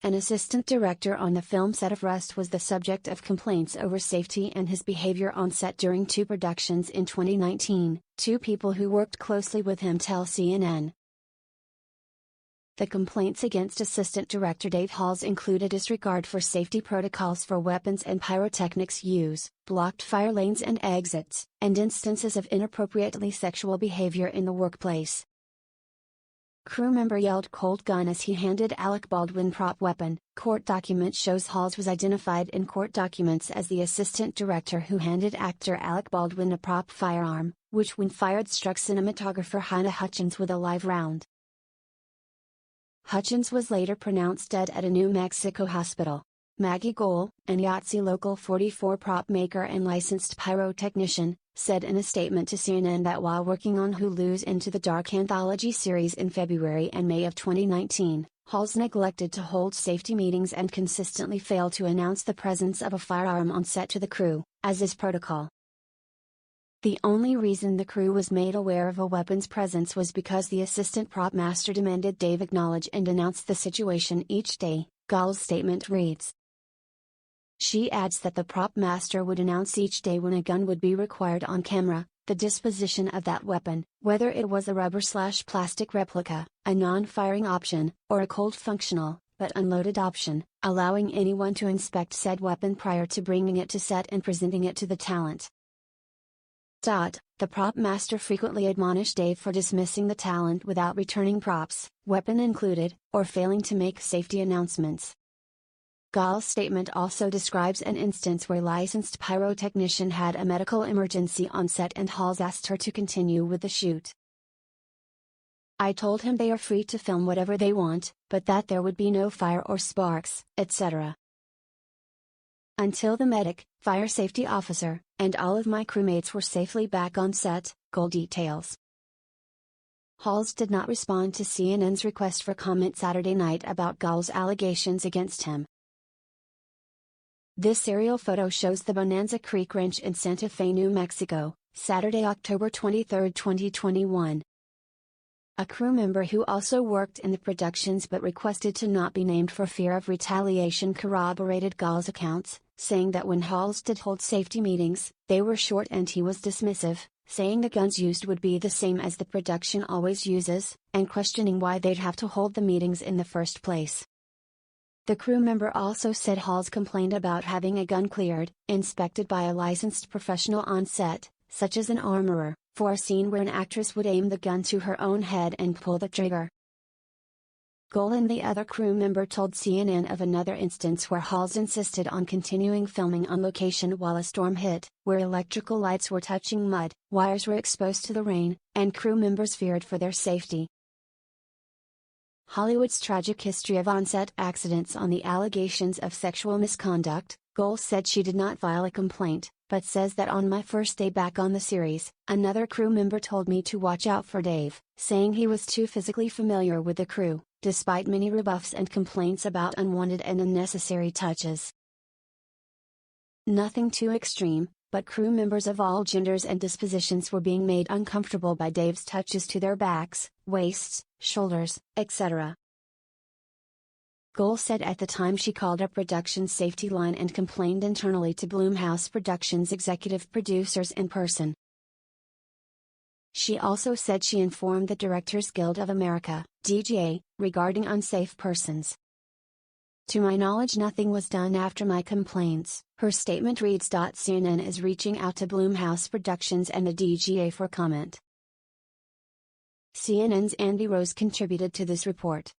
an assistant director on the film set of Rust, was the subject of complaints over safety and his behavior on set during 2 productions in 2019, 2 people who worked closely with him tell CNN. The complaints against assistant director Dave Halls include a disregard for safety protocols for weapons and pyrotechnics use, blocked fire lanes and exits, and instances of inappropriately sexual behavior in the workplace. Crew member yelled "Cold gun" as he handed Alec Baldwin prop weapon. Court document shows Halls was identified in court documents as the assistant director who handed actor Alec Baldwin a prop firearm, which when fired struck cinematographer Halyna Hutchins with a live round. Hutchins was later pronounced dead at a New Mexico hospital. Maggie Gohl, an Yahtzee Local 44 prop maker and licensed pyrotechnician, said in a statement to CNN that while working on Hulu's Into the Dark anthology series in February and May of 2019, Halls neglected to hold safety meetings and consistently failed to announce the presence of a firearm on set to the crew, as is protocol. The only reason the crew was made aware of a weapon's presence was because the assistant prop master demanded Dave acknowledge and announce the situation each day, Gohl's statement reads. She adds that the prop master would announce each day when a gun would be required on camera, the disposition of that weapon, whether it was a rubber/plastic replica, a non-firing option, or a cold functional, but unloaded option, allowing anyone to inspect said weapon prior to bringing it to set and presenting it to the talent. The prop master frequently admonished Dave for dismissing the talent without returning props, weapon included, or failing to make safety announcements. Gohl's statement also describes an instance where licensed pyrotechnician had a medical emergency on set and Halls asked her to continue with the shoot. I told him they are free to film whatever they want, but that there would be no fire or sparks, etc. Until the medic, fire safety officer, and all of my crewmates were safely back on set, Gohl details. Halls did not respond to CNN's request for comment Saturday night about Gohl's allegations against him. This aerial photo shows the Bonanza Creek Ranch in Santa Fe, New Mexico, Saturday, October 23, 2021. A crew member who also worked in the productions but requested to not be named for fear of retaliation corroborated Gohl's accounts, saying that when Halls did hold safety meetings, they were short and he was dismissive, saying the guns used would be the same as the production always uses, and questioning why they'd have to hold the meetings in the first place. The crew member also said Halls complained about having a gun cleared, inspected by a licensed professional on set, such as an armorer, for a scene where an actress would aim the gun to her own head and pull the trigger. Gohl and the other crew member told CNN of another instance where Halls insisted on continuing filming on location while a storm hit, where electrical lights were touching mud, wires were exposed to the rain, and crew members feared for their safety. Hollywood's tragic history of on-set accidents. On the allegations of sexual misconduct, Gohl said she did not file a complaint, but says that on my first day back on the series, another crew member told me to watch out for Dave, saying he was too physically familiar with the crew, despite many rebuffs and complaints about unwanted and unnecessary touches. Nothing too extreme, but crew members of all genders and dispositions were being made uncomfortable by Dave's touches to their backs, waists, shoulders, etc. Gohl said at the time she called a production safety line and complained internally to Blumhouse Productions executive producers in person. She also said she informed the Directors Guild of America, DGA, regarding unsafe persons. To my knowledge, nothing was done after my complaints, her statement reads. CNN is reaching out to Blumhouse Productions and the DGA for comment. CNN's Andy Rose contributed to this report.